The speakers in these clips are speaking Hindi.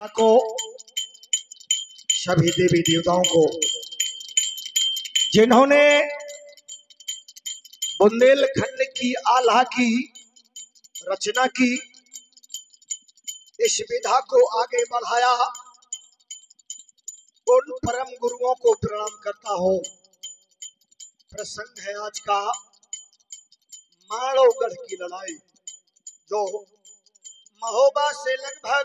को, सभी देवी देवताओं को जिन्होंने बुंदेलखंड की आल्हा की रचना की, इस विधा को आगे बढ़ाया, उन परम गुरुओं को प्रणाम करता हूँ। प्रसंग है आज का माड़ोगढ़ की लड़ाई, जो महोबा से लगभग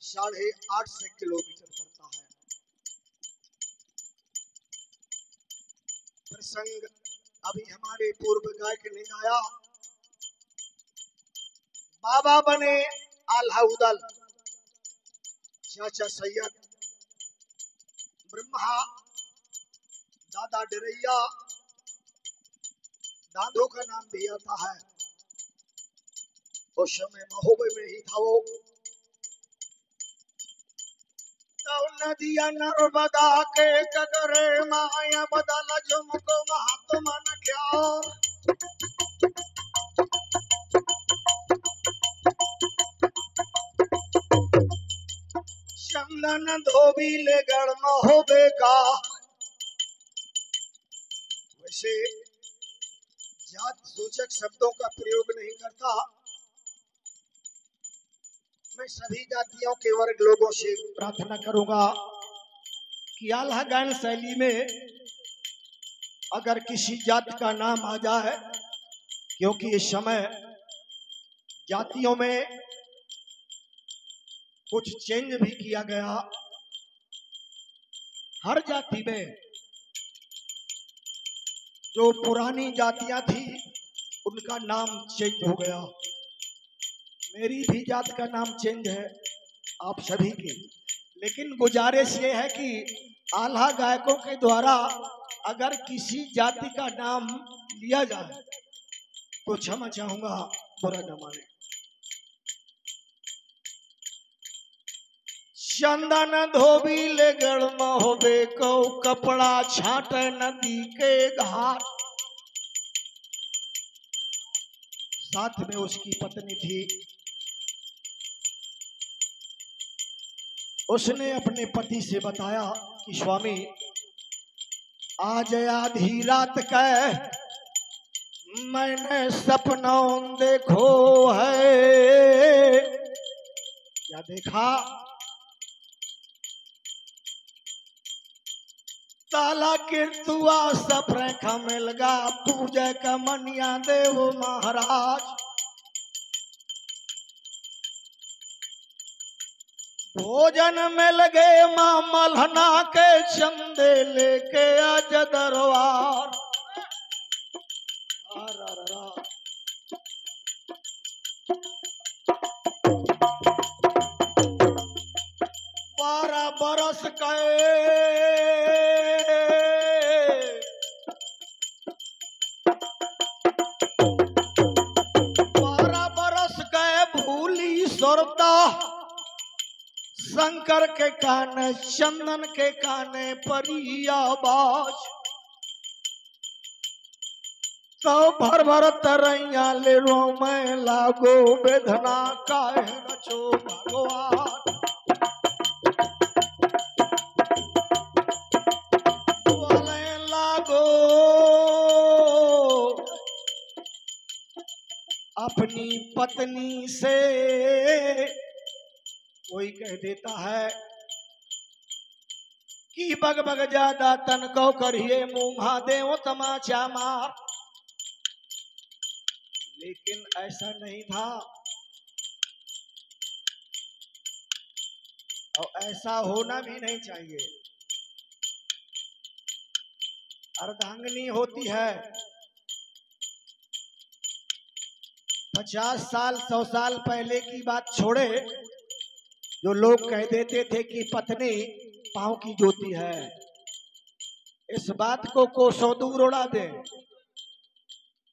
8.5 किलोमीटर पड़ता है। प्रसंग अभी हमारे पूर्व गायक ने गाया। बाबा बने आल्हा उदल, चाचा सैयद ब्रह्मा, दादा डरैया, दादो का नाम भी आता है। उस समय महोबे में ही था वो। तो नदिया नर्मदा के कगरे माया बदल झुमको महात्मा न क्या। चंदन धोबी ले गढ़ महोबे का। वैसे जात सूचक शब्दों का प्रयोग नहीं करता। मैं सभी जातियों के वर्ग लोगों से प्रार्थना करूंगा कि आल्हा गायन शैली में अगर किसी जात का नाम आ जाए, क्योंकि इस समय जातियों में कुछ चेंज भी किया गया। हर जाति में जो पुरानी जातियां थी उनका नाम चेंज हो गया। मेरी भी जात का नाम चेंज है, आप सभी की। लेकिन गुजारिश ये है कि आल्हा गायकों के द्वारा अगर किसी जाति का नाम लिया जाए तो क्षमा चाहूंगा, बुरा न माने। चंदन धोबी ले गढ़ महोबे को, कपड़ा छाट नदी के घाट। साथ में उसकी पत्नी थी। उसने अपने पति से बताया कि स्वामी, आज आधी रात का मैंने सपनों देखो है। क्या देखा? ताला किरतुआ सफर मिल गा, पूजा का मनिया देव महाराज। भोजन में लगे मां मल्हना के, चंदे लेके आज दरबार। 12 बरस गए, 12 बरस गए भूली सुरता। शंकर के काने चंदन के काने परी आवाज। तो भर भर तरैया ले रो मैं लागो, वेदना काहे रचो भगवान। लागो अपनी पत्नी से कोई कह देता है कि बग बग ज्यादा तन को करिए, मुंह देव तमाचा मार। लेकिन ऐसा नहीं था और ऐसा होना भी नहीं चाहिए। अर्धांगिनी होती है 50 साल 100 साल पहले की बात छोड़े, जो लोग कह देते थे कि पत्नी पांव की ज्योति है। इस बात को कोसों दूर उड़ा दे।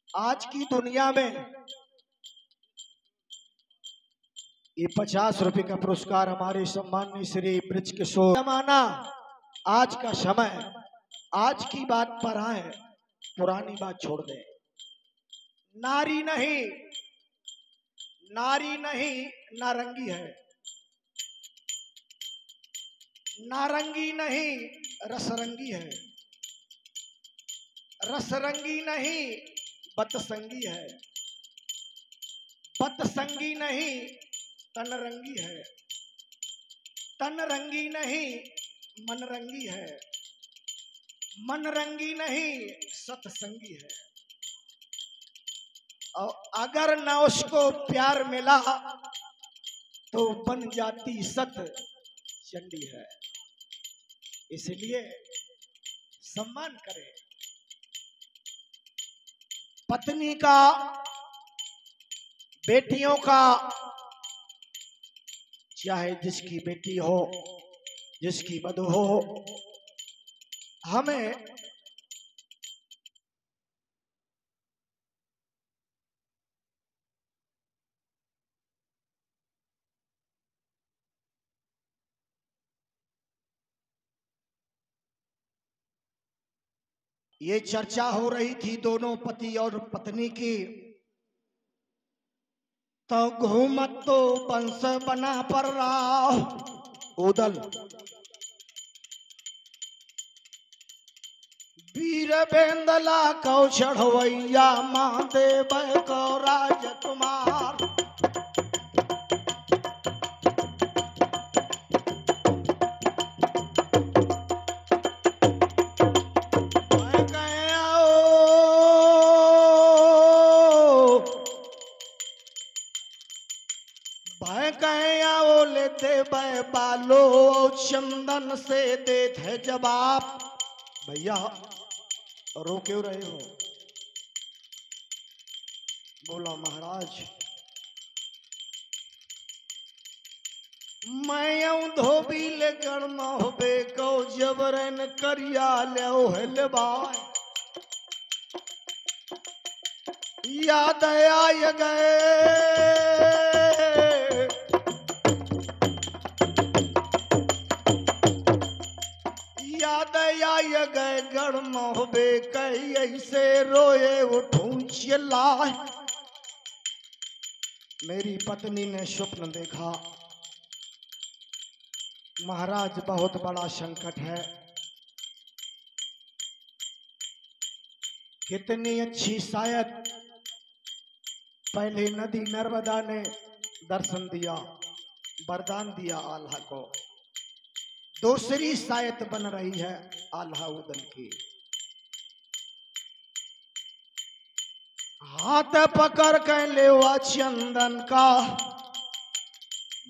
आज की दुनिया में ये 50 रुपए का पुरस्कार हमारे सम्माननीय श्री बृज किशोर। जमाना आज का समय, आज की बात पर आए, पुरानी बात छोड़ दे। नारी नहीं नारंगी है। नारंगी नहीं रसरंगी है, रसरंगी नहीं बतसंगी है, बतसंगी नहीं तनरंगी है, तनरंगी नहीं मनरंगी है, मनरंगी नहीं सतसंगी है। और अगर ना उसको प्यार मिला तो बन जाती सत चंडी है। इसलिए सम्मान करें पत्नी का, बेटियों का, चाहे जिसकी बेटी हो जिसकी बधू हो, हमें ये चर्चा हो रही थी दोनों पति और पत्नी की, तो घूमत तो वंश बना पर रहा उदल, वीर बेंदला कौ चढ़वैया माँ देव को राजकुमार। बालो चंदन से देते जवाब। भैया रो क्यों रहे हो? बोला महाराज मैं यूं धोबी ले गणना होबे को जबरन करिया ले हलवाय, याद आय गए गए गढ़ मोहबे कई ऐसे रोए उठूं चिल्लाए। मेरी पत्नी ने स्वप्न देखा महाराज बहुत बड़ा संकट है। कितनी अच्छी शायद पहले नदी नर्मदा ने दर्शन दिया, वरदान दिया आल्हा को, दूसरी शायद बन रही है आल्हा उदल की। हाथ पकड़ के लेवा चंदन का,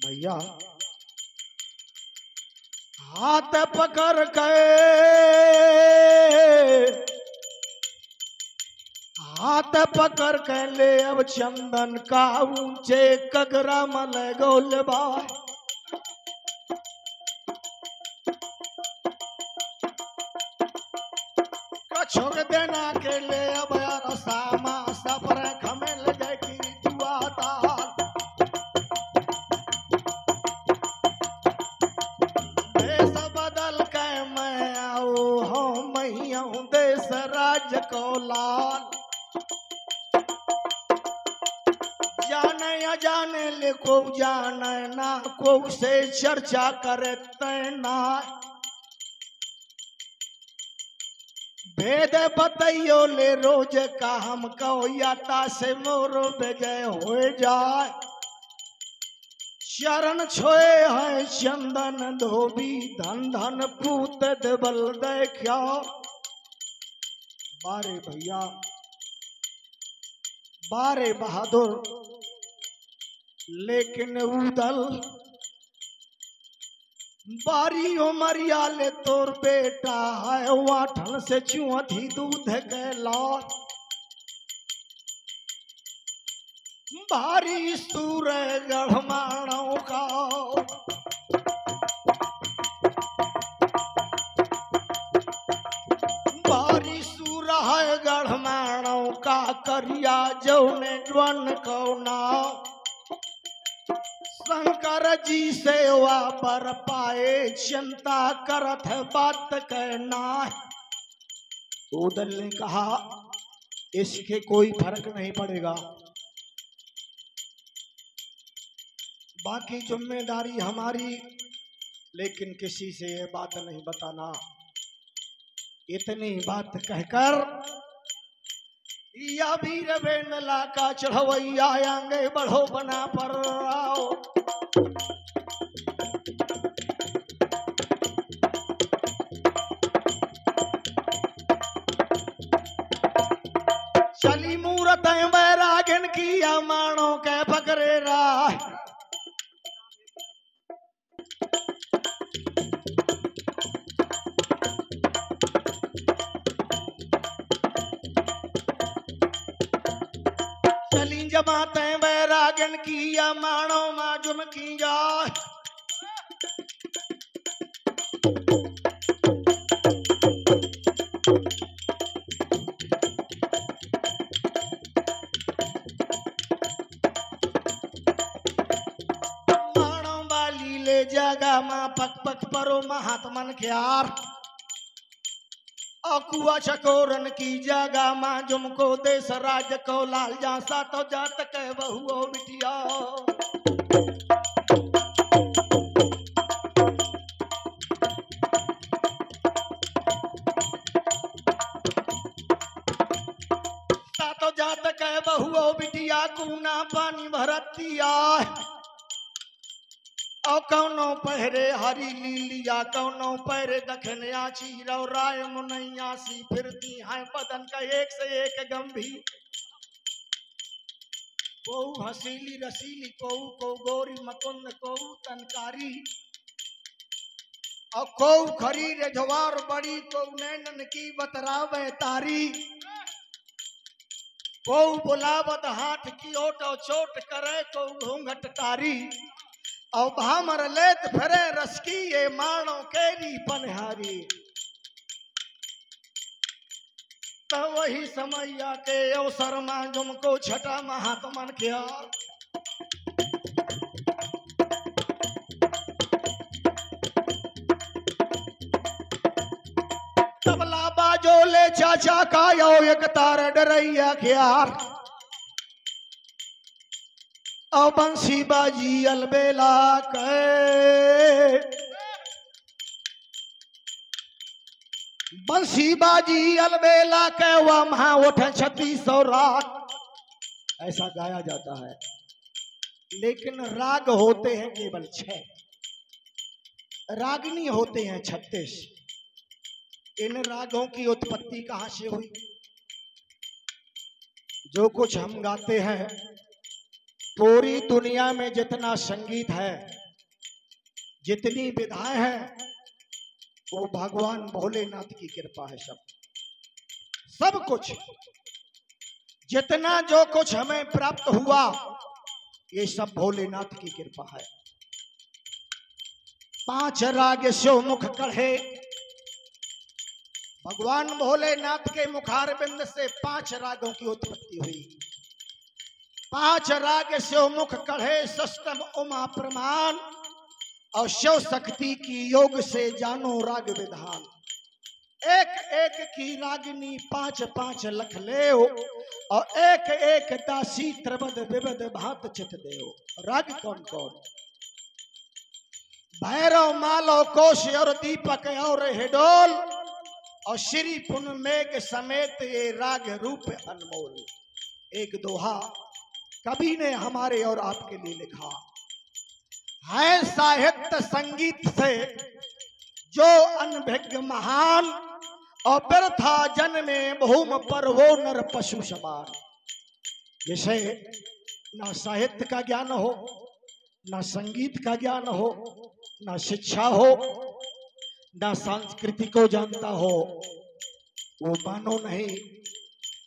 भैया हाथ पकड़ के, हाथ पकड़ के ले अब चंदन का ऊंचे कगरा मल गोलबा। छोड़ देना के ले अब यार सामा सफर खमेल जाएगी जुआता। देश बदल के मैं आओ हो मैया देश राज को लाल। जाने या जाने ले को जाने ना को से चर्चा करे तैना। भेद बतैयो ले रोज का हम कहो याता से मोर बेजय हो जाए। चरण छोए है चंदन धोबी धन धन पूत देवल देखा। बारे भैया बारे बहादुर लेकिन उदल बारी उमरिया ले तोर बेटा है वाठन से चुआधी दूध गैला। भारी सूर गढ़माणों का भारी सूर है गढ़माणों का करिया जौने ड्वन कौना। शंकर जी सेवा पर पाए चिंता करत बात कहना। उदल ने कहा इसके कोई फर्क नहीं पड़ेगा, बाकी जिम्मेदारी हमारी लेकिन किसी से ये बात नहीं बताना। इतनी बात कहकर या वीर बेनला का चढ़वैया आगे बढ़ो बना पर आओ। चली मूरत बैरागन किया मानो के पकड़े राह। चली जमाते बैरागन किया मानो माजुम की जाए। जगा मां पक पक परो महात्मन ख्यार। अकुआ चकोरन की जगा मां जुमको देश राज को लाल जा सा तो जात के बहुओ बिटिया। सा तो जात के बहुओ बिटिया कूना पानी भरतिया। और कौनो पहरे हरी लीलिया कौनो पहरे दखनिया चीरो राय मुनैया सी फिरती हैं बदन का एक से एक गंभीर। को हसीली रसीली को गोरी मकुंद को तनकारी। और को खरी रजवार बड़ी को नैनन की बतरावे तारी। को बुलावत हाथ की ओट चोट करे को घूंघट तारी। और भामर लेत फिरे रसकी ये मानो केरी पनहारी। तो वही समैया के अवसर में जुमको छठा महात्मन क्या। तबला बाजो ले चाचा का यो एक तार डरैया ख्यार। और बंसी बाजी अलबेला के बंसी बाजी अलबेला के वह महा उठ 3600 राग ऐसा गाया जाता है। लेकिन राग होते हैं केवल 6, रागिनी होते हैं 36। इन रागों की उत्पत्ति कहां से हुई? जो कुछ हम गाते हैं पूरी दुनिया में जितना संगीत है जितनी विधाएं हैं वो भगवान भोलेनाथ की कृपा है। सब कुछ जितना जो कुछ हमें प्राप्त हुआ ये सब भोलेनाथ की कृपा है। 5 राग शिवमुख कढ़े भगवान भोलेनाथ के मुखारबिंद से 5 रागों की उत्पत्ति हुई। 5 राग शिवमुख कढ़े सष्टम उमा प्रमाण। और शिव शक्ति की योग से जानो राग विधान। एक एक की रागिनी 5-5 लख ले और एक एक दासी त्रिवद विविध भात चित देओ। राग कौन कौन? भैरव मालो कोश और दीपक और हिडोल और श्री पुन मेघ समेत ये राग रूप अनमोल। एक दोहा कवि ने हमारे और आपके लिए लिखा है। साहित्य संगीत से जो अनभिज्ञ महान और व्यर्था जन्मे भूम पर वो नर पशु समान। जिसे ना साहित्य का ज्ञान हो, ना संगीत का ज्ञान हो, ना शिक्षा हो, ना संस्कृति को जानता हो, वो मानो नहीं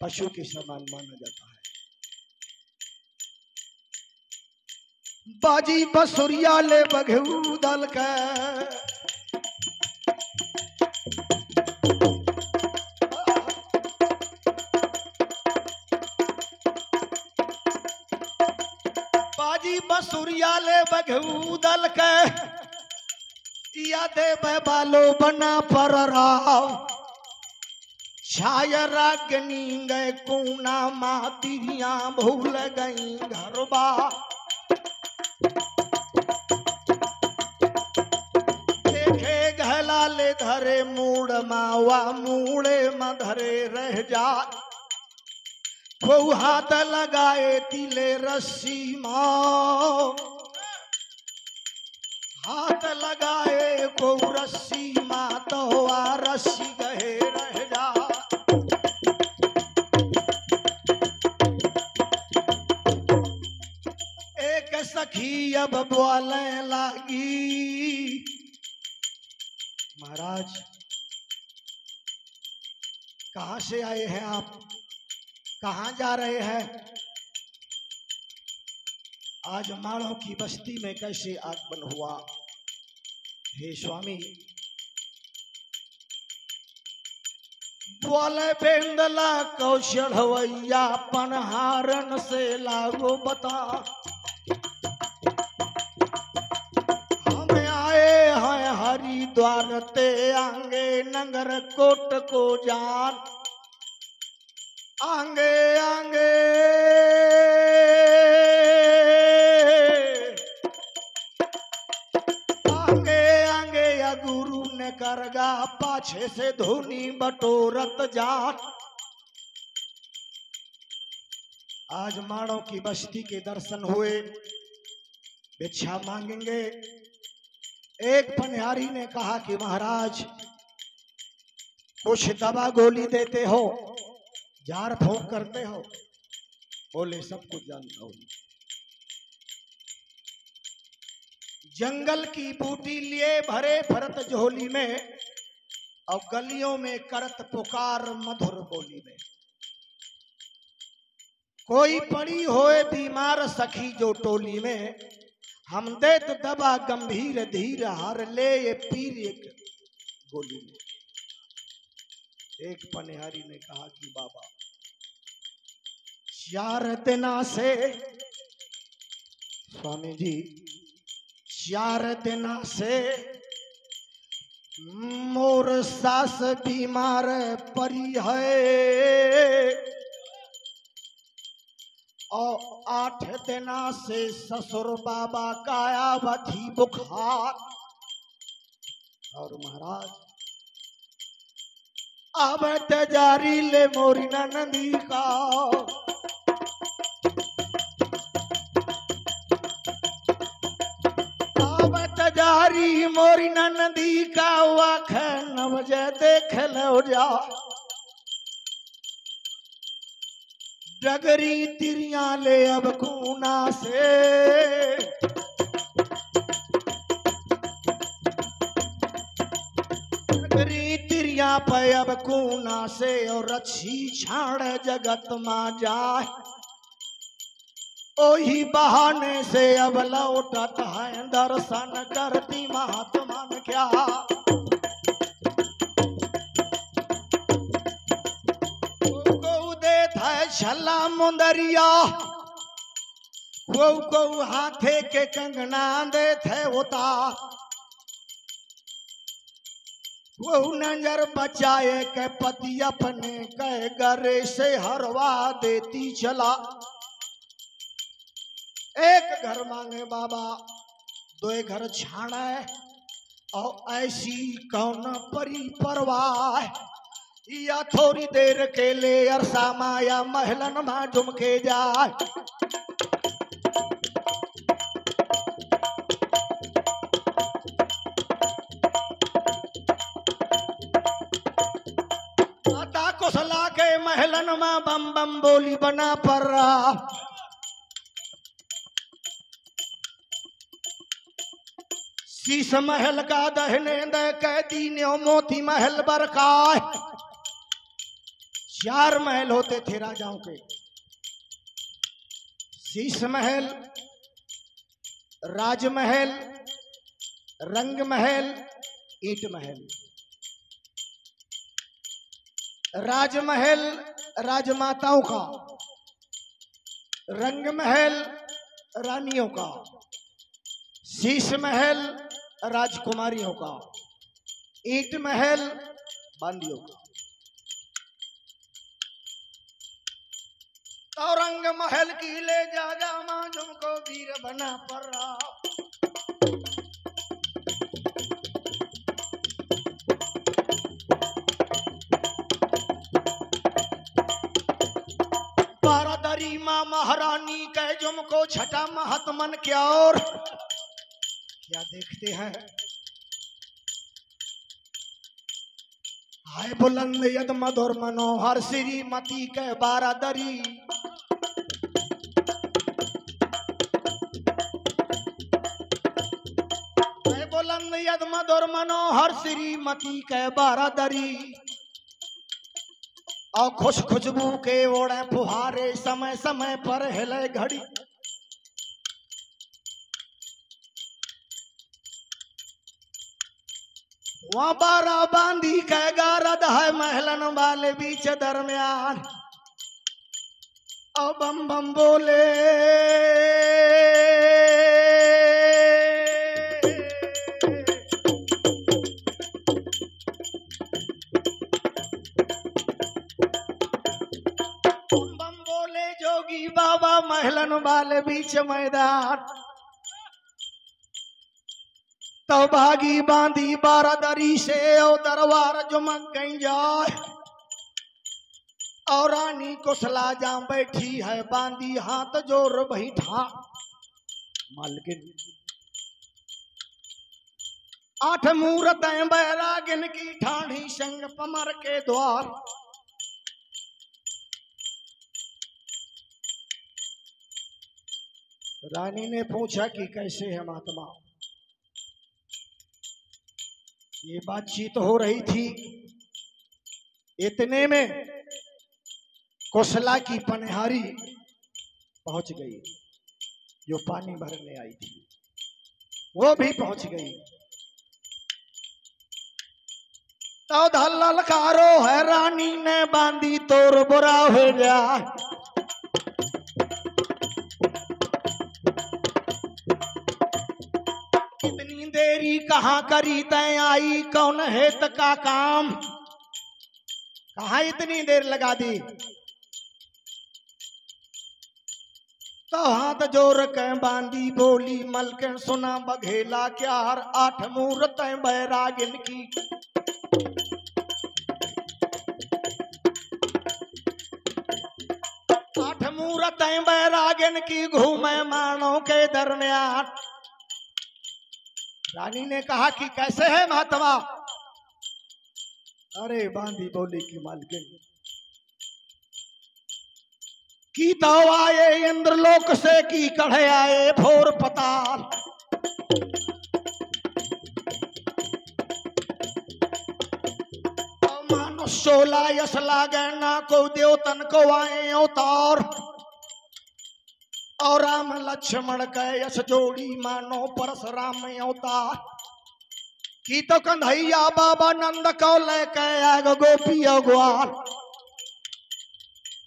पशु के समान माना जाता है। बाजी बसुरिया ले बघू दल के बाजी बसुरिया ले बघू दल के या दे बालो बना पर राव। छाय रागनी गए कूना मातिरिया भूल गई घरबा। ले धरे मूड़ मावा मूड़े में धरे रह जा को हाथ लगाए तिले रस्सी माँ हाथ लगाए को रस्सी माँ तो आ रस्सी गहे रह जा एक सखी अब बोले लागी महाराज कहां से आए हैं आप कहां जा रहे हैं आज माड़ों की बस्ती में कैसे आगमन हुआ हे स्वामी बोले बेंदला कौशलवैया पनहारन से लागो बता हम आए हैं हरिद्वार ते आंगे नगर कोट को जान आंगे आंगे गुरु ने करगा पाछे से धुनी बटोरत जाट आज माड़ों की बस्ती के दर्शन हुए भिक्षा मांगेंगे एक पनिहारी ने कहा कि महाराज कुछ दवा गोली देते हो झाड़ फूंक करते हो बोले सब कुछ जानता हूं जंगल की बूटी लिए भरे भरत झोली में और गलियों में करत पुकार मधुर बोली में कोई पड़ी होए बीमार सखी जो टोली में हम देत दबा गंभीर धीर हर ले ये पीर एक गोली में एक पनिहारी ने कहा कि बाबा 4 दिना से स्वामी जी 4 दिना से मोर सास बीमार पड़ी है और 8 दिना से ससुर बाबा का अवधि बुखार और महाराज अब तजारी ले मोरी नंदी का तजारी मोरी नंदी का वाखन बजे देख लो जा डगरी तिरिया ले अब कूना से डगरी तिरिया पे अब कूना से और रच्छी छाड़ जगत मा जाए ओही बहाने से अब लौटत है दर्शन करती महात्मा क्या को देत है छला मुंदरिया को हाथे के कंगना देत है होता वो नजर बचाए के पति अपने कह गरे से हरवा देती चला एक घर मांगे बाबा 2 घर छाना और ऐसी कौन परी परवाह या थोड़ी देर के ले अरसा माया महलन में झुमके जाए माता कुशला के महलन में बम बम बोली बना पर रहा शीश महल का दहने दे कैदी ने मोती महल बरकाए 4 महल होते थे राजाओं के शीश महल राजमहल रंग महल ईंट महल राजमहल राजमाताओं का रंग महल रानियों का शीश महल राजकुमारियों का ईंट महल बांदियों का औरंग महल की ले जा मां तुमको वीर बना पर रहा तुमको छठा महात्मन क्या और क्या देखते हैं। हाय बुलंद यद मधुर मनोहर श्रीमती के बारादरी। हाय बुलंद यद मधुर मनोहर श्रीमती के बारादरी। और खुश खुशबू के ओढ़े फुहारे समय समय पर हिले घड़ी। वहां बारा बांधी के गारद है महलन वाले बीच दरमियान। और बम बम बोले जोगी बाबा महलन वाले बीच मैदान। तो भागी बांधी बारादरी से और दरबार जुमक गई जाए। और रानी कुशला जा बैठी है बांधी हाथ जोर बैठा। मालकिन 8 मूरत बैरागिन की ठाणी संग पमर के द्वार। रानी ने पूछा कि कैसे है महात्मा। ये बातचीत हो रही थी, इतने में कुशला की पनहारी पहुंच गई जो पानी भरने आई थी, वो भी पहुंच गई। तो ललकारो है रानी ने बांधी तोर बुरा हो जाए। इतनी देरी कहाँ करी तय आई कौन है का काम। कहाँ इतनी देर लगा दी। तो हाथ जोर के बांधी बोली मलकन सुना बघेला क्यार। 8 मूरत बैरागिन की। मूरत बैरागिन की घूमे मानों के दरमियान। रानी ने कहा कि कैसे है महात्मा। अरे बांधी बोली की मालकिन की तो आए इंद्रलोक से की कढ़े आए भोर पताल। मानो 16 यश लागे ना को देवतन को आए अवतार। और राम लक्ष्मण के यश जोड़ी मानो परशुराम अवतार। की तो कन्हैया बाबा नंद को लेके आग गोपी ग्वाल।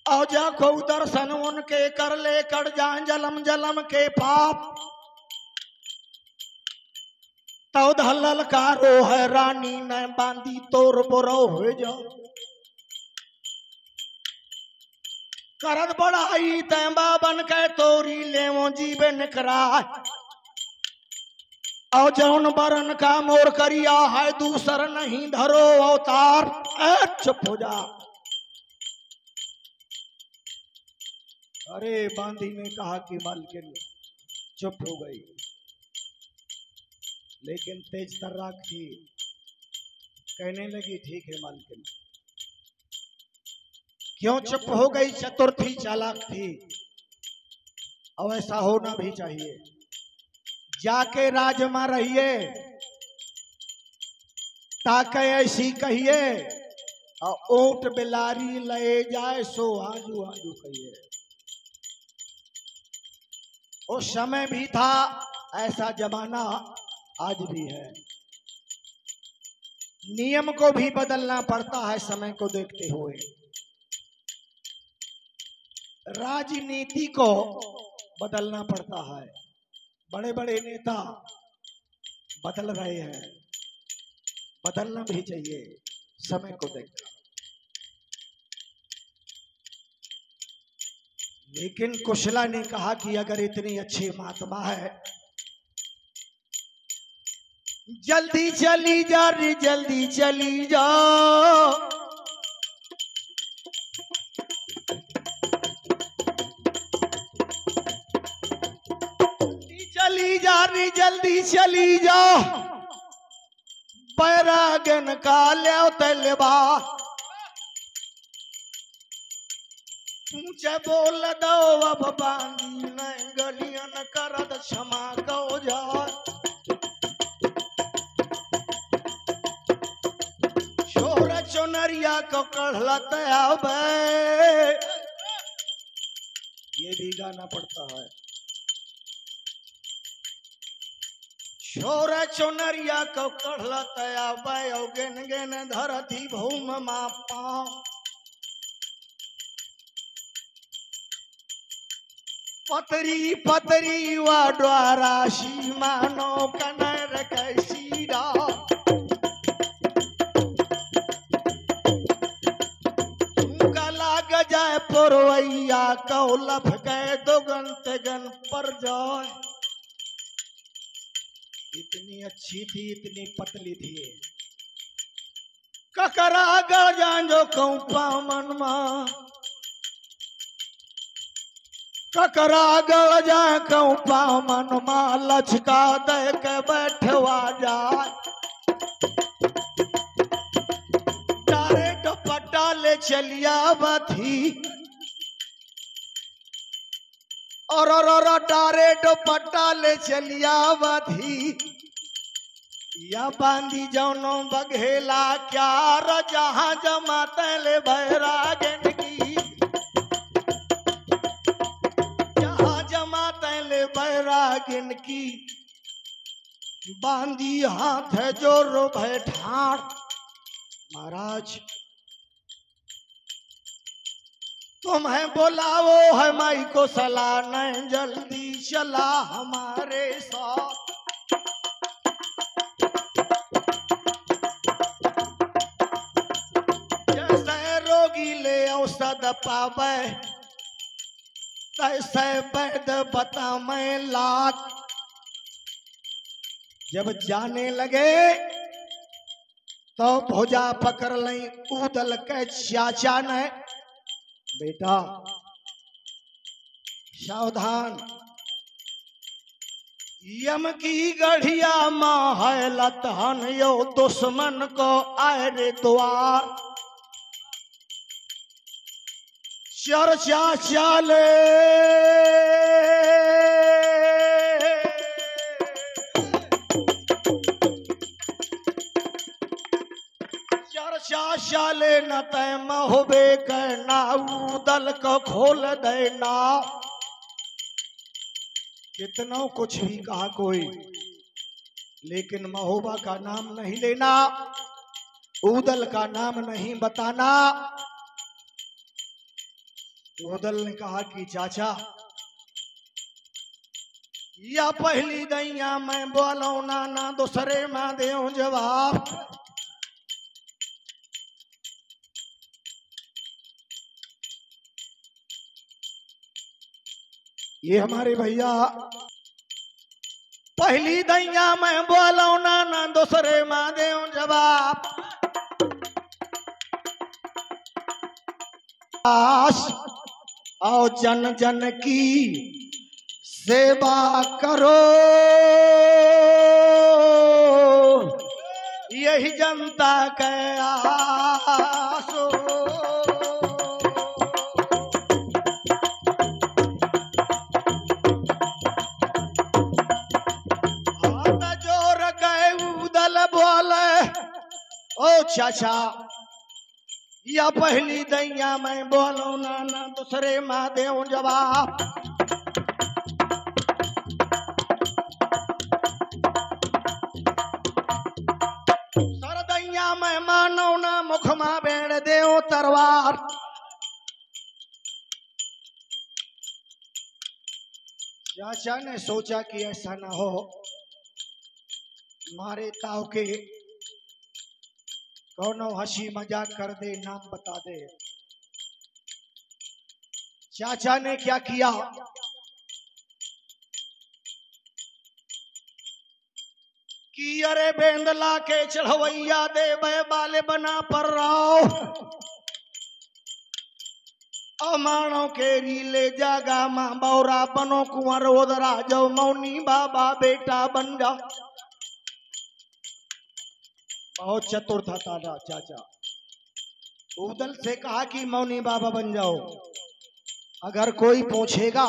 और जाको दर्शन उनके कर ले कर जाए जलम जलम के पाप। तो धलल कारो है रानी ने बांधी तोर बुरो हो जाओ। करद बढ़ाई तय बाबन के तोरी ले वो जीवन करा। और जौन बरन का मोर करिया है दूसर नहीं धरो अवतार। चुप हो जा। अरे बांधी ने कहा कि मालकिन चुप हो गई, लेकिन तेज तर्राक थी। कहने लगी ठीक है मालकिन। क्यों चुप हो गई। चतुर थी, चालाक थी, और ऐसा होना भी चाहिए। जाके राज में रहिए ताके ऐसी कहिए। और ऊंट बिलारी ले जाए सो आजू आजू कहिए। उस समय भी था, ऐसा जमाना आज भी है। नियम को भी बदलना पड़ता है समय को देखते हुए। राजनीति को बदलना पड़ता है। बड़े बड़े नेता बदल रहे हैं, बदलना भी चाहिए समय को देखकर। लेकिन कुशला ने कहा कि अगर इतनी अच्छी महात्मा है, जल्दी चली जा रे, जल्दी चली जाओ। जल्दी चली जाओ बैरागन का ले तलबा तुझे बोल दो अब बांधी न गलियन करद क्षमा को जाए छोर चुनरिया को कढ़लत आवे ये भी गाना पड़ता है छोर चुनरिया को कढ़लत आवे गेन गेन धरती भूम मापा पतरी पतरी वा द्वारा शी मानो कनर कैसीरा लाग जाए पुरवैया कौलभ गए दुगंत गन पर जाए इतनी अच्छी थी इतनी पतली थी ककरा गजान जो कहूं पामन मां ककरा गल जाए कहूं पामन मां लचका दे के बैठवा जाए डारे दुपट्टा ले चलिया बथी और डारे दुपट्टा ले चलिया बथी या बांधी जौनो बघेला क्या र जहां जमाते ले बैरागन की बैरागिन की बांधी हाथ जोर बैठार महाराज तुम्हें बुलाओ है माई को सलाह नहीं जल्दी चला हमारे साथ जैसे रोगी ले औषध पावे तैसे वैद बता मैं लात जब जाने लगे तो भुजा पकड़ लई उदल के चाचा ने बेटा सावधान यम की गढ़िया मां है लतहन यो दुश्मन को आए रे द्वार चर्चा चाले चर्चा चाले न तय महोबे करना उदल को खोल देना कितना कुछ भी कहा कोई लेकिन महोबा का नाम नहीं लेना उदल का नाम नहीं बताना उदल ने कहा कि चाचा या पहली दैया मैं बोलो ना दूसरे मां दे जवाब ये हमारे भैया पहली दैया मैं बोलो ना दूसरे मां दे जवाब और जन जन की सेवा करो यही जनता के आसो हाथ जोर गए उदल बोले ओ चाचा या पहली दैया मैं बोलो ना दूसरे मां दे जवाब सर दैया मैं मानो ना मुख मां बेड़ दे तरवार चाचा ने सोचा कि ऐसा ना हो मारे ताव के कौनो हंसी मजाक कर दे नाम बता दे चाचा ने क्या किया कि अरे बेंदला के चढ़वैया दे बे बाले बना पर राव अमाणो केरी ले जागा माँ बौरा बनो कुंवर ओदरा जो मौनी बाबा बेटा बन जा। बहुत चतुर था तारा चाचा। उदल से कहा कि मौनी बाबा बन जाओ, अगर कोई पूछेगा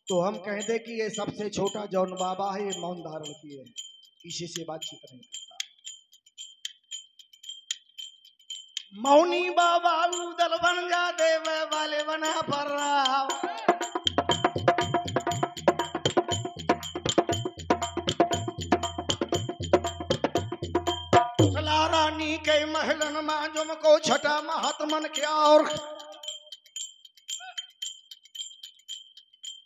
तो हम कह दे कि ये सबसे छोटा जौन बाबा है, ये मौन धारण किए है, किसी से बातचीत नहीं करता। मौनी बाबा उदल बन जा देवे वाले बना पर रानी के महलन में जुमको छठा महात्मन क्या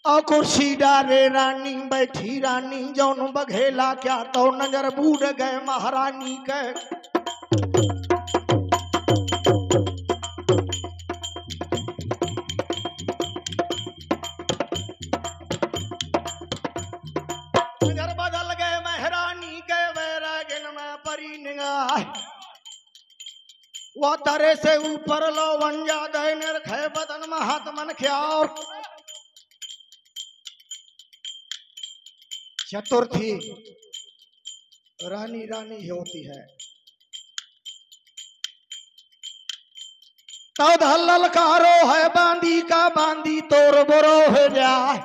और कुर्सी डारे रानी बैठी रानी जौन बघेला क्या तो नजर बूढ़ गए महारानी के। नजर बदल गए महारानी के वैरागिन में परी निगाह वो तरे से ऊपर लो वंजा दे निरखे बदन महात्मन ख्याल। चतुर्थी रानी रानी ही होती है। तब ललकारो है बांदी का बांदी तोर बोरो हो जाए।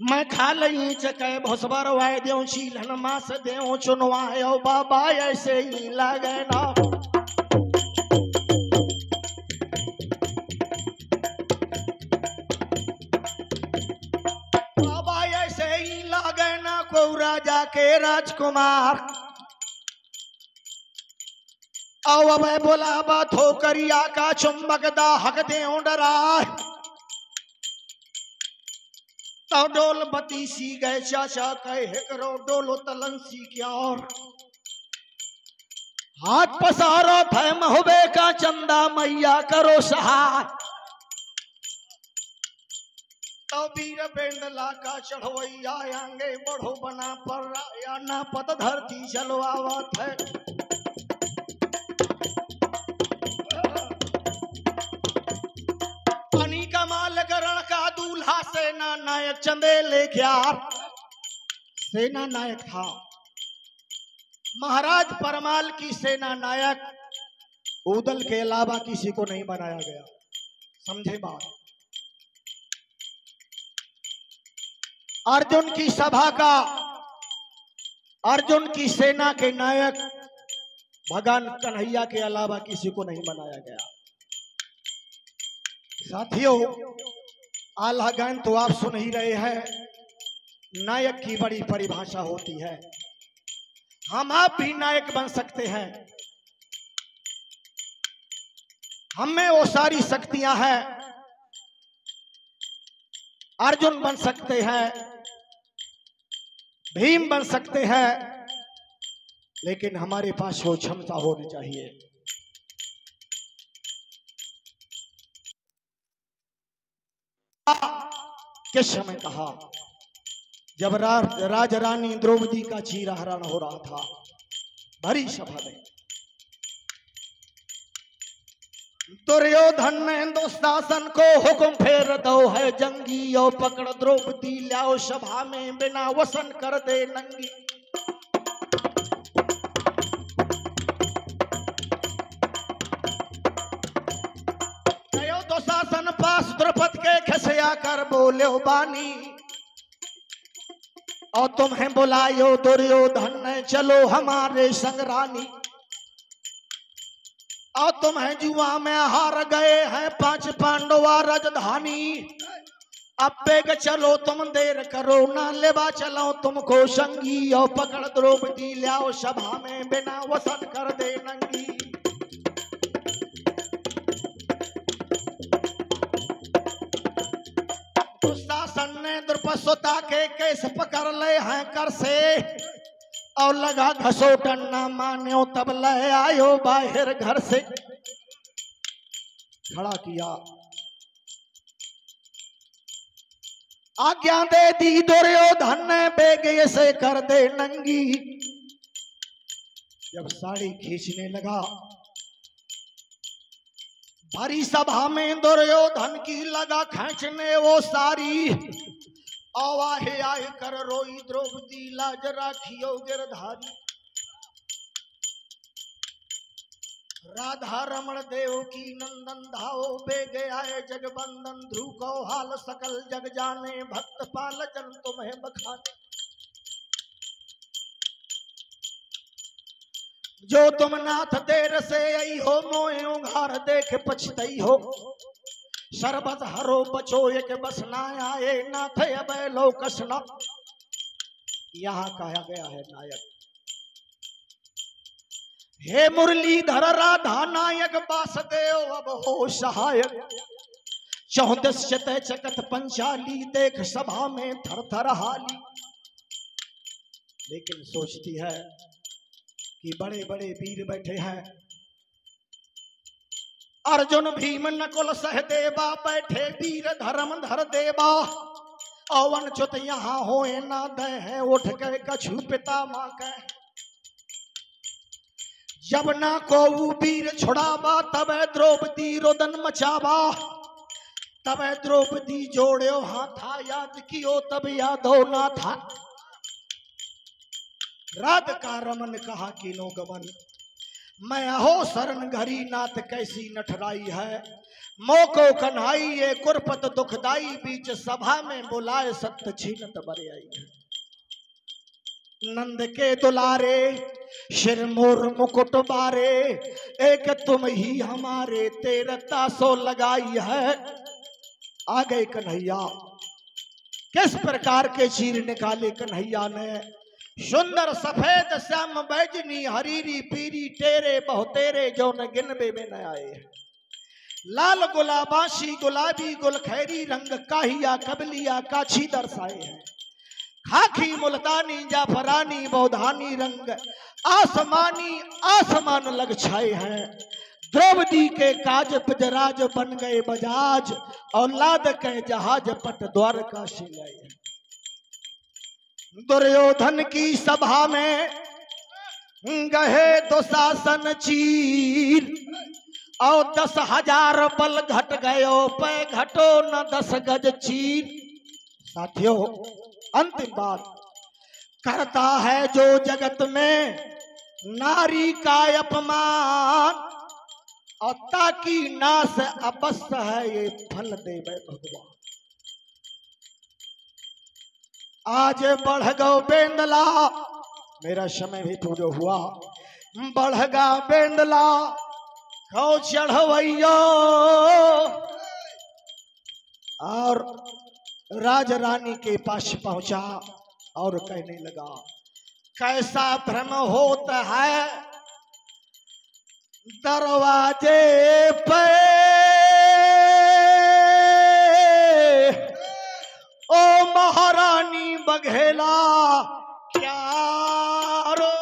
मैं खा लई चके भोसबर वाय देव शीलन मास देव चुनवायो बाबा ऐसे ही लगे ना। बाबा ऐसे ही लगे ना को राजा के राजकुमार। अब बोला बात हो करिया का चुंबक दा हक दे डरा तो डोल बती सी गए चाचा कहे करो डोलो तलंसी क्या और हाथ पसारो थे महुबे का चंदा मैया करो सहाय। तो वीर बेंदला का चढ़वैया आगे बढ़ो बना पर या ना पत धरती चलो आवत है। पानी का माल गरण का दूल्हा सेना नायक चंदेले क्या सेना नायक था। महाराज परमाल की सेना नायक उदल के अलावा किसी को नहीं बनाया गया। समझे बात। अर्जुन की सभा का अर्जुन की सेना के नायक भगवान कन्हैया के अलावा किसी को नहीं बनाया गया। साथियों आल्हा गान तो आप सुन ही रहे हैं। नायक की बड़ी परिभाषा होती है। हम आप भी नायक बन सकते हैं। हम में वो सारी शक्तियां हैं। अर्जुन बन सकते हैं, भीम बन सकते हैं, लेकिन हमारे पास वो क्षमता होनी चाहिए। किस समय कहा जब राज रानी द्रौपदी का चीरा हरण हो रहा था भरी सभा में, दुर्योधन ने दुशासन को हुक्म फेर दो है जंगी और पकड़ द्रौपदी लाओ सभा में बिना वसन कर दे नंगी। दुशासन पास द्रौपद के खसया कर बोले बानी और तुम्हें बुलायो दुर्योधन ने चलो हमारे संग रानी। और तुम्हें जुआ में हार गए हैं 5 पांडवा राजधानी। अब बेग चलो तुम देर करो ना लेवा चलो तुमको संगी और पकड़ द्रौपदी लाओ सभा में बिना वसन कर दे नंगी। दुशासन ने द्रुपद के केस पकड़ ले हैं कर से और लगा घसोटन ना मान्यो तब ले आयो बाहर घर से। खड़ा किया आज्ञा दे दी दुर्योधन ने बेग से कर दे नंगी। जब साड़ी खींचने लगा भरी सभा में दुर्योधन की लगा खींचने वो सारी, आवाहे आए कर रोई द्रौपदी लाज राखियो गिरधारी। राधा रमण देव की नंदन धाओ बेग आए जगबंदन, ध्रुव को हाल सकल जग जाने, भक्त पाल जन तुम्हें बखाने। जो तुम नाथ देर से आई हो, मोए उघार देख पछतई हो। शरबत हरो बचो एक बसना आए, नाथ अब लो कसना। यहाँ कहा गया है नायक, हे मुरलीधर राधा नायक वासुदेव अब हो सहायक। 14 चकत पंचाली, देख सभा में थर थर हाली। लेकिन सोचती है कि बड़े बड़े वीर बैठे हैं, अर्जुन भीम नकुल सहदेवा बैठे वीर धर्म धर देवा। अवन च्युत यहाँ होए ना दे हैं, उठ के कछु पिता माँ कह। जब ना को वीर छुड़ावा, तब द्रौपदी रोदन मचावा। तब द्रौपदी जोड़ो हाथा, याद कियो तब यादो ना था। राधिका रमन कहा कि नो गमन, मैं हो शरण घरी नाथ कैसी नठराई है। मोको कन्हाई ये कुरपत दुखदाई, बीच सभा में बुलाए सत्य छीनत बरे आई है। नंद के दुलारे शिर मोर मुकुट बारे, एक तुम ही हमारे तेरे तासो लगाई है। आ गए कन्हैया, किस प्रकार के चीर निकाले कन्हैया ने। सुंदर सफेद श्याम बैजनी हरीरी पीरी, तेरे बहुतेरे जो न गिनबे में न आए। लाल गुलाबाशी गुलाबी गुलखैरी रंग, काहिया कबलिया काछी दर्शाए हैं। खाकी मुल्तानी जाफरानी बौधानी रंग, आसमानी आसमान लग छाए हैं। द्रौपदी के काज पिजराज बन गए बजाज, और लाद के जहाज पट द्वारका से गए। दुर्योधन की सभा में गहे दुशासन चीर, और 10,000 बल घट गयो पे घटो न 10 गज चीर। साथियों, अंतिम बात, करता है जो जगत में नारी का अपमान, और ताकि नाश अवश्य है ये फल देवे भगवान। आज बढ़ गो बेंदला, मेरा समय भी पूरा हुआ। बढ़ गा बेंदला खो चढ़वैयो, और राज रानी के पास पहुंचा और कहने लगा, कैसा भ्रम होता है दरवाजे पे, ओ महारानी बघेला क्या रो।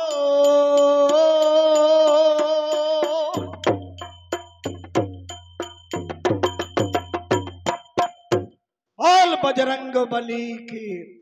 बोल बजरंग बली की।